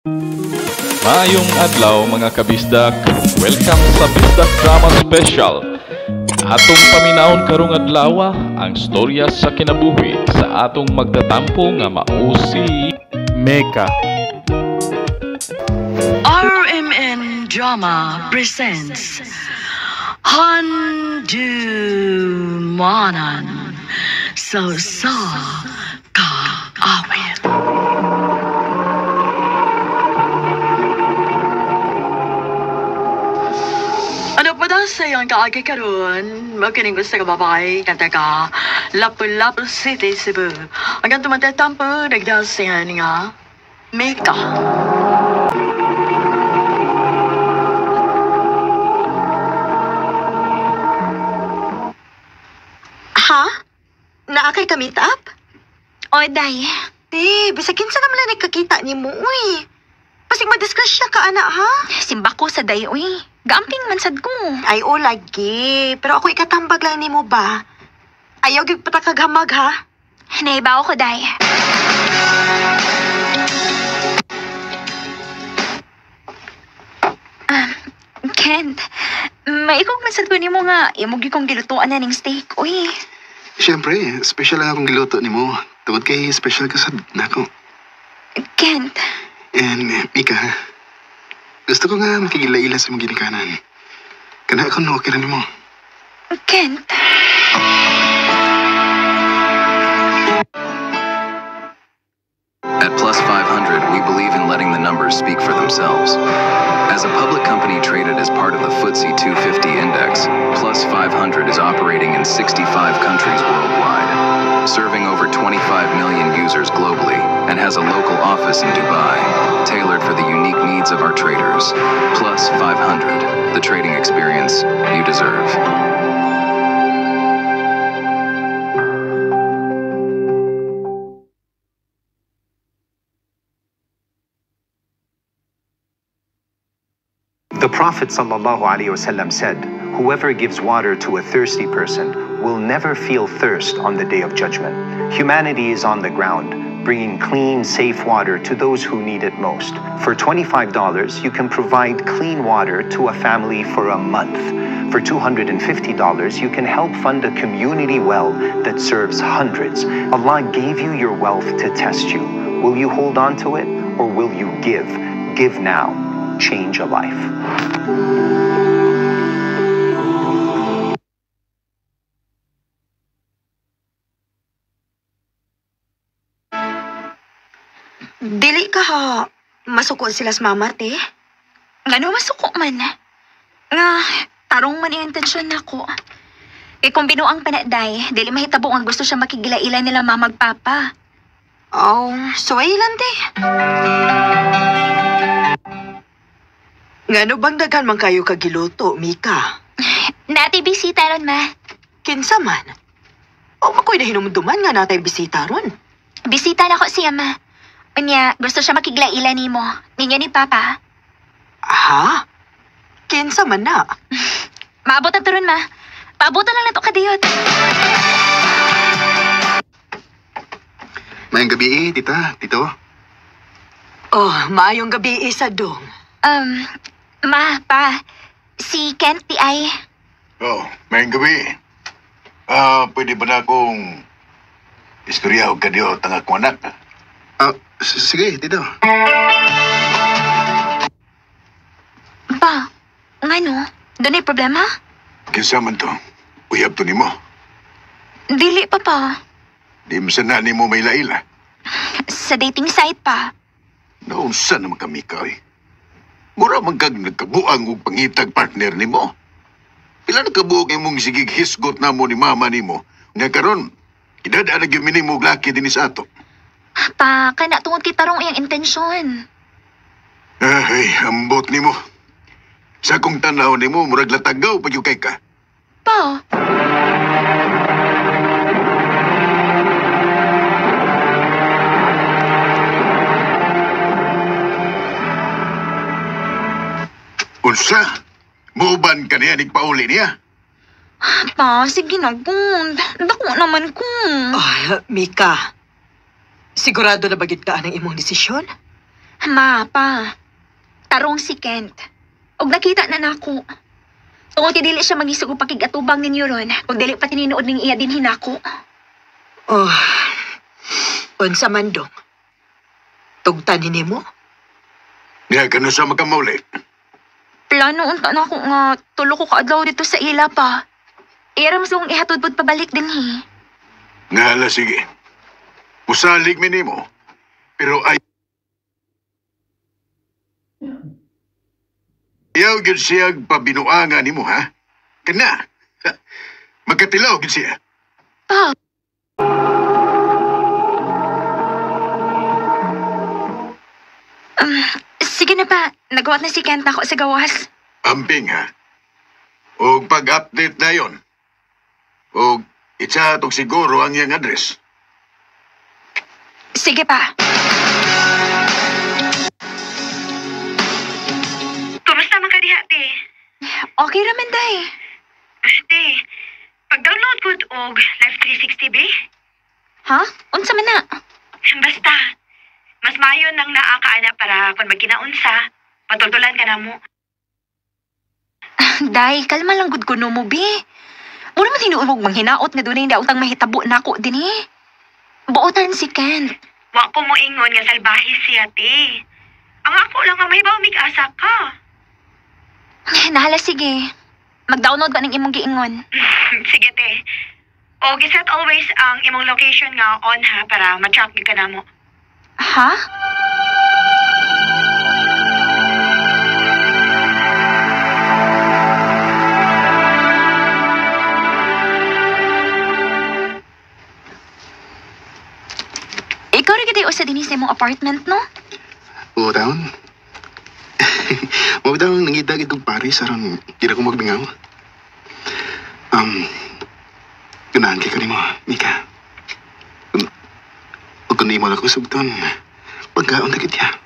Maayong adlaw mga kabisdak. Welcome sa Bisdak Drama Special. Atong paminahon karong adlaw ang storya sa kinabuhi sa atong magtatampo nga mao si Mecca. RMN Drama presents Handumanan sa kaawit. Ano pa daw sa iyong kaagi karon? Magkining gusto ka babay, kanta ka, Lapu-Lapu City, Cebu. Hanggang tumatatampo, nagdasayan nga, Mecca. Ha? Naakay ka meet up? O, day. Bisag kinsa naman lang nagkakita ni mo, uy. Pasig madisgrasya ka, anak, ha? Simba ko sa day, uy. Gaamping mansad ko. Ay, o, lagi. Pero ako ikatambag lang ni mo ba? Ayaw gyud patakaghamag, ha? Naibaw ko, day. Kent, maikog mansad ko ni mo nga, imugi kong gilutuan na ning steak, uy. Siyempre, special lang akong giluto ni mo. Tungod kay special ka sa nako. Kent. And, Mika, gusto ko nga makigila-ila sa mong ginikanan. Kana ako no, okay na ni mo. Kent. At Plus 500, we believe in letting the numbers speak for themselves. As a public company traded as part of the FTSE 250 index, Plus 500 is operating in 65 countries worldwide, serving over 25 million users globally, and has a local office in Dubai, tailored for the unique needs of our traders. Plus 500, the trading experience you deserve. The Prophet ﷺ said, "Whoever gives water to a thirsty person will never feel thirst on the day of judgment." Humanity is on the ground, bringing clean, safe water to those who need it most. For $25, you can provide clean water to a family for a month. For $250, you can help fund a community well that serves hundreds. Allah gave you your wealth to test you. Will you hold on to it, or will you give? Give now. Change a life. Dili ka, ha? Masuko sila sa mamat, eh. Ngano masuko man? Nga, tarong man yung intensyon nako. Kung binuang panakday, dili mahitabo ang gusto siya makigila-ila nila mamagpapa. Oh, suway lang, te. Ngano bang daghan man kayo kagiluto, Mika? Nati bisita ron, ma. Kinsa man? O makoy na hinumduman nga natay bisita ron. Bisita na ko siya, ma. Unya, gusto siya makigila-ila ni mo. Ninyo ni Papa. Ha? Kinsa man na? Maabot na to ron, ma. Paabutan lang na to kadiyot. Mayang gabi tita, tito. Oh, maayong gabi, Isadong. Ma, pa. Si Kent di ay. Oh, mayang gabi. Pwede ba na akong istorya o kadyo tanga ko anak? Sige, tito. Pa, ngano? Doon ay problema? Kinsa man to? Uyab to nimo. Dili pa pa. Di mo sana nimo may laila. Sa dating site pa. Naunsa naman kami ka eh. Mura man kag nagkabuang og pangitag partner nimo. Pila nagkabuok imong sigig hisgot namo ni mama nimo. Nga karon, idadaan na gyud minimo og laki dinhi sa ato. Pa, kana tungod kay tarong iyang intensyon. Ay, ambot nimo. Sa akong tanaw nimo, murag latagaw pa gyud kay ka. Pa. Unsa? Muuban ka niya, nagpauli niya. Pa, sige na po. Dako naman ko. Mika, sigurado na bagid ka ang imong desisyon? Ma, pa. Tarong si Kent. Og nakita na nako. Tungod kay dili siya magisug og pakigatubang ninyo ron. Kung dili pa tininood ning iya din hinako. Oh, unsa man dong? Tugtanin nimo? Nga, gano'n sa magkamauli. Plano unta na ako nga tulo ko kaadlaw dito sa ila pa. Iram sa kong ihatudbod pabalik din hi. Nga hala, sige. Musalig minimo. Pero ay... Ayaw gid siya pabinuangan nimo, ha? Kana. Magkatilaw gid siya. Pa, sige na pa. Nagawat na si Kent ako sa gawas. Amping, ha? O pag-update na yon. O itsa siguro ang iyang address. Sige pa. Kumusta man ka diha, te? Okay raman, day. Te, pag-download ko og Live 360 be? Ha? Unsa man na? Basta, mas mayon nang naakaana para kung magkinaunsa, patultulan ka na mo. Day, kalma lang gud kuno mo, be. Muna man hinuulog manghinaot nga dunay daotang mahitabo nako din eh. Buotan si Kent. Wa ko mo ingon nga salbahe siya, te. Ang ako lang nga mahibaw mig-asa ka. Nahala, sige. Mag-download ka ng imong giingon. Sige, te. O giset always ang imong location nga on ha para ma-track ka na mo. Ha? Ikaw rin kita sa dinis na mong apartment, no? Oo, taon. Mawag daw nangitagid kong Paris, aron hindi ko magbingaw. Ganahan kay ka mo, Mika. Huwag ko na imo lang kong sugton. Pagkaon na kitya.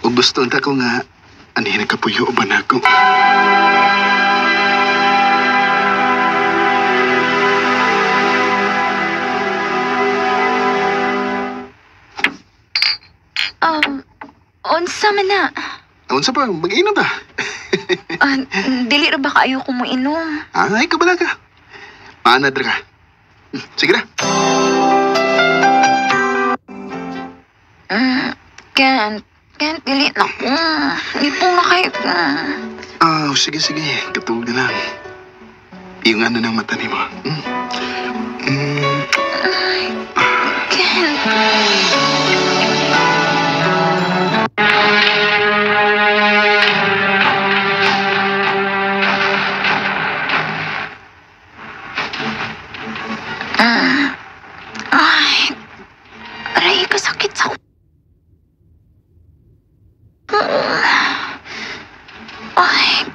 Huwag gusto na ko nga anihin nagkapuyo o banag ko. Unsa man na? Unsa pa, mag-inom ta. Dili ra ba kaayo ko mo inom? Ay, kabala ka. Maanad ra ka. Sige na. Kent, dili na ko. Lipong na kayo ko. Sige. Katulog na lang. Yung ano ng mata ni mo. Kent. Aray, kasakit sa ay,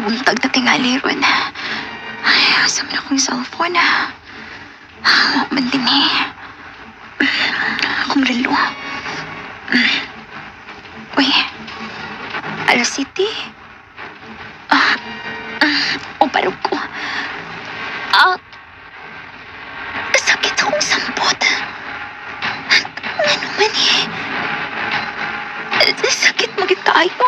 buntag na tingali ron. Ay, asa man akong cellphone. Hawak man din eh. Akong relo. Uy, alas city. O parog ko. Sakit akong sampot. Ano man eh. Sakit magit tayo.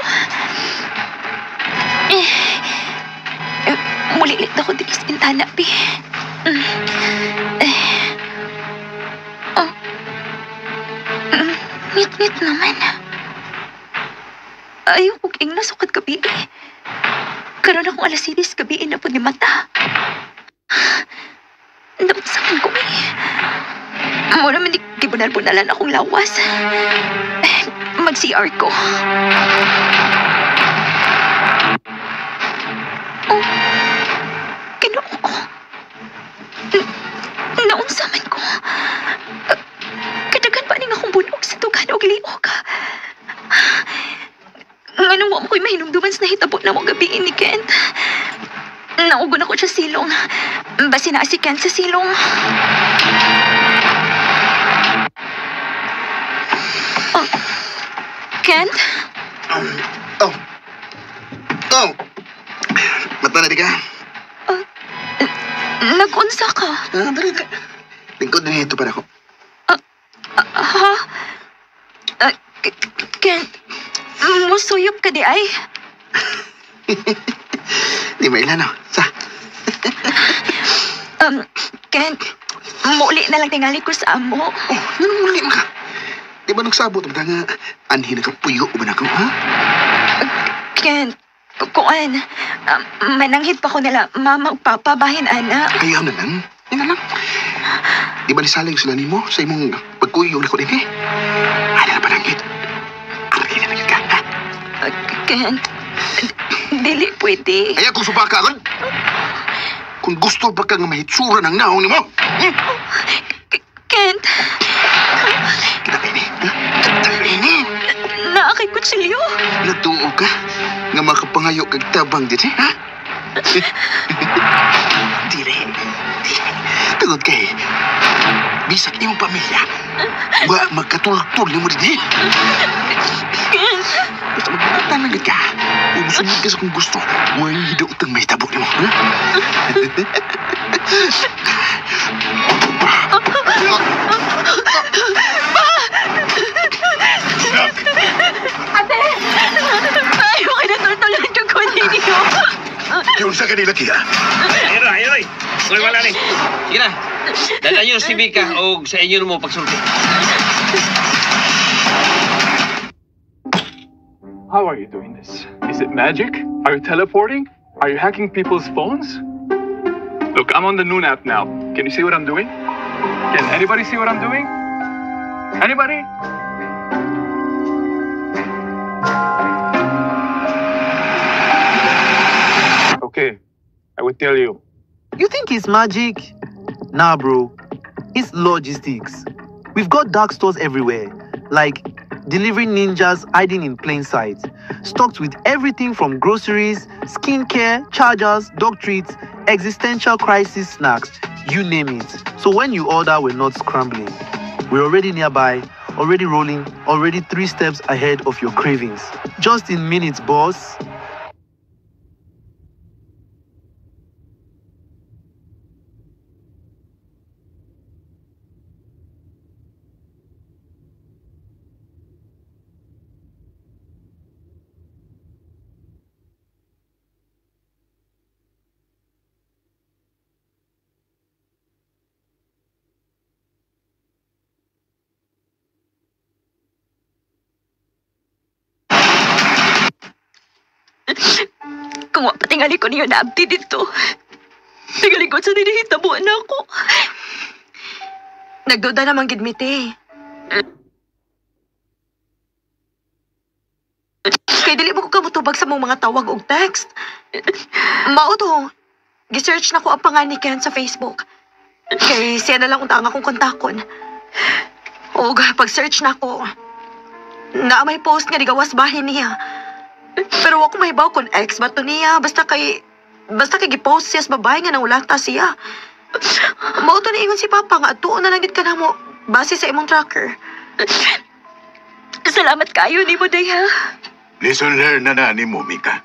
Mulilit ako din sa bintana, Pi. Ngit-ngit naman. Ayaw kong ing nasukad gabi eh. Karoon akong alas 6 gabi na po ni mata. Napagsakan ko eh. Muna man di bunal-bunalan akong lawas. Mag-CR ko. Ginoo ko. Naunsaman ko. Kadagan pa ning akong bunog sa tugan og liog. Nganong wa mo ko'y mahinumduman sa nahitabo na mo gabi ni Kent. Naugon ako sa silong. Basi na si Kent sa silong. Kent? Mata na di ka? Nag-unsa ka? Dali ka. Lingkod na ito para ako. Ha? Kent, musuyop ka di ay. Di mailano. Sa? Kent, muli na lang tingali ko sa amo. Oh, ano muli ka? Di ba nagsabot ang nga anhin na kapuyo o ba na ka, ha? Kent, kuan, mananghit pa ko nila magpapabahin, ana. Ayaw na lang. Yan na lang. Di ba nisaling sila ni mo sa imong pagkuyo na ko din eh? Ano na pananghit? Aragi na lang ka, ha? Kent, dili pwede. Ay, kung subaka ka, kung gusto pa kang mahitsura ng naong ni mo. Kent, Kita kayo ni. Kita kayo ni. naakay kutsilyo. Natuo ka nga makapangayo kag tabang din, ha? Dili. Tungod kay bisag imong pamilya. Wa magkatultol ni mo din, eh? Basta magtanang ka. Kung sunod ka sa kung gusto, huwag hidautang may tabok ni mo, ha? Ate! Ayaw ka na tutulan yung kuninyo. Yung sa kanila kaya. Ayoy! Uy, wala ni. Sige na. Dala nyo si Mika o sa inyo mo pagsulti. How are you doing this? Is it magic? Are you teleporting? Are you hacking people's phones? Look, I'm on the Noon app now. Can you see what I'm doing? Can anybody see what I'm doing? Anybody? Okay, I will tell you. You think it's magic? Nah, bro. It's logistics. We've got dark stores everywhere, like delivery ninjas hiding in plain sight, stocked with everything from groceries, skincare, chargers, dog treats, existential crisis snacks, you name it. So when you order, we're not scrambling. We're already nearby, already rolling, already 3 steps ahead of your cravings. Just in minutes, boss. Kung patingali ko niyo na abdi dito. Tingali ko sa dinihitabuan ako. Nagduda naman gid mi, te. Kay dili mo ko kamutubag sa mong mga tawag og text. Mao to. Gisearch na ko ang pangalan ni Ken sa Facebook. Kay siya na lang unta nga akong kontakon. Og pag-search na ko, na may post nga digawas bahin niya. Pero ako mahibaw kung ex ba to niya. Basta kay gipost siya sa babae nga nang ulata siya. Mao to na ingon si Papa nga tuon na lang gid ka na mo base sa imong tracker. Salamat kayo ni mo, day, ha? Lesson learned na ni mo, Mika.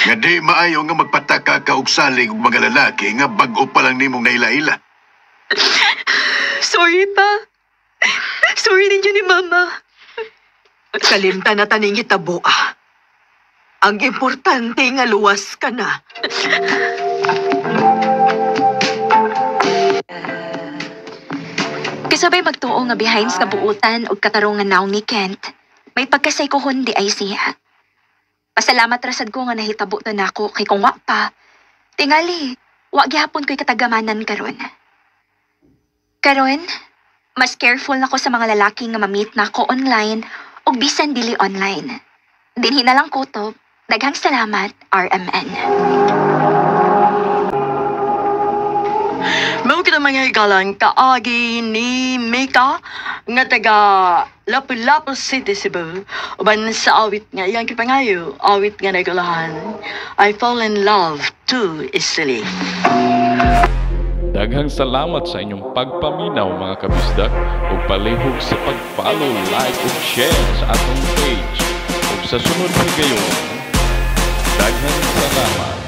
Nga di maayo nga magpataka ka og salig og mga lalaki nga bag-o pa lang nimong naila-ila. Sorry, pa. Sorry ninyo ni Mama. Kalimtan na taning hitabo, ah. Ang importante nga luwas ka na. Kasabay magtuo nga behind sa buutan o katarungan naong ni Kent, may pagkasay ko hundi ay siya. Pasalamat rasad ko nga nahitabo to nako kay kung wa pa. Tingali, wa gihapon ko'y katagamanan karon. Karon, mas careful na ko sa mga lalaki nga ma-meet na ko online o bisan dili online. Dinhi na lang kutob. Daghang salamat, RMN. Mao kita mga higalan kaagi ni Mika nga taga Lapu-Lapu City, Cebu. Uban sa awit nga iyang kipangayo, awit nga nagulahan. I fall in love too easily. Daghang salamat sa inyong pagpaminaw mga kabisdak ug palihog sa pag-follow, like ug share sa atong page. Ug sa sunod na gayon, daghang salamat.